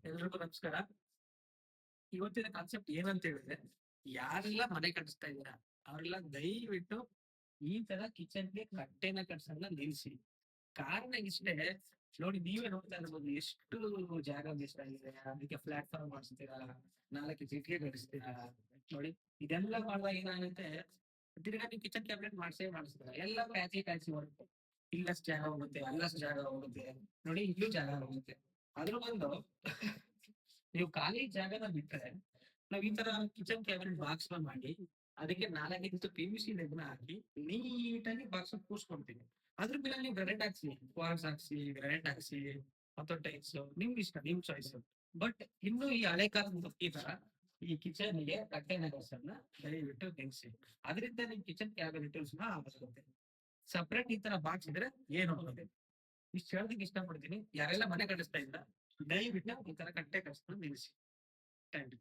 ಎಲ್ರಿಗೂ ನಮಸ್ಕಾರ. ಇವತ್ತಿನ ಕಾನ್ಸೆಪ್ಟ್ ಏನಂತ ಹೇಳಿದ್ರೆ, ಯಾರೆಲ್ಲ ಮನೆ ಕಟ್ಟಿಸ್ತಾ ಇದ್ದೀರಾ ಅವರೆಲ್ಲ ದಯವಿಟ್ಟು ಈ ತರ ಕಿಚನ್ಗೆ ಕಟ್ಟೆನ ಕಟ್ಸೋದನ್ನ ನಿಲ್ಸಿ. ಕಾರಣ ಇಷ್ಟೇ, ನೋಡಿ ನೀವೇ ನೋಡ್ತಾ ಇರ್ಬೋದು ಎಷ್ಟು ಜಾಗ ವೇಸ್ಟ್ ಆಗಿದೆ. ಅದಕ್ಕೆ ಪ್ಲಾಟ್ಫಾರ್ಮ್ ಮಾಡಿಸ್ತೀರಾ, 4 ಕಿಟಕಿ ಕಟ್ಟಿಸ್ತೀರಾ. ನೋಡಿ ಇದೆಲ್ಲ ಮಾಡುವಾಗ ಏನಾಗುತ್ತೆ, ತಿರ್ಗಾ ನೀವು ಕಿಚನ್ ಕ್ಯಾಬಿನೆಟ್ ಮಾಡಿಸ್ತೀರಾ, ಎಲ್ಲ ಪ್ಯಾಚಿ ಪ್ಯಾಚಿ ಹೋಗುತ್ತೆ. ಇಲ್ಲಷ್ಟು ಜಾಗ ಹೋಗುತ್ತೆ, ಅಲ್ಲಷ್ಟು ಜಾಗ ಹೋಗುತ್ತೆ, ನೋಡಿ ಇಲ್ಲೂ ಜಾಗ ಹೋಗುತ್ತೆ. ಅದ್ರ ಬಂದು ನೀವು ಖಾಲಿ ಜಾಗನ ಬಿಟ್ರೆ, ನಾವ್ ಈ ತರ ಕಿಚನ್ ಕ್ಯಾಬಿನೆಟ್ ಬಾಕ್ಸ್ ಮಾಡಿ ಅದಕ್ಕೆ 4 ಪಿ ವಿ ಸಿ ಲೆಗ್ನ ಹಾಕಿ ನೀಟಾಗಿ ಬಾಕ್ಸ್ ಕೂರ್ಸ್ಕೊಂತೀವಿ. ಅದ್ರ ಮೇಲೆ ನೀವು ಗ್ರಾನೈಟ್ ಹಾಕ್ಸಿ, ಕ್ವಾರ್ಟ್ಸ್ ಹಾಕ್ಸಿ, ಗ್ರಾನೈಟ್ ಹಾಕ್ಸಿ, ಅಥವಾ ಟೈಲ್ಸ್, ನಿಮ್ಗೆ ಇಷ್ಟ, ನಿಮ್ ಚಾಯ್ಸ್. ಬಟ್ ಇನ್ನು ಈ ಹಳೆ ಕಾಲದ ಈ ತರ ಈ ಕಿಚನ್ ಗೆ ಕಟ್ಟೆ ನಗರ್ಸನ್ನ ದಯವಿಟ್ಟು ನಿಲ್ಸಿ. ಅದರಿಂದ ನಿಮ್ ಕಿಚನ್ ಕ್ಯಾಬಿನೆಟ್ ಆಗುತ್ತೆ. ಸಪ್ರೇಟ್ ಈ ತರ ಬಾಕ್ಸ್ ಇದ್ರೆ ಏನು ಆಗುತ್ತೆ. ಇಷ್ಟು ಹೇಳೋದಕ್ಕೆ ಇಷ್ಟಪಡ್ತೀನಿ. ಯಾರೆಲ್ಲ ಮನೆ ಕಟ್ಟಿಸ್ತಾ ಇದ್ರ ದಯವಿಟ್ಟು ಈ ತರ ಕಟ್ಟೆ ಕಟ್ಸ್ಕೊಂಡು ನಿಲ್ಸಿ. Thank you.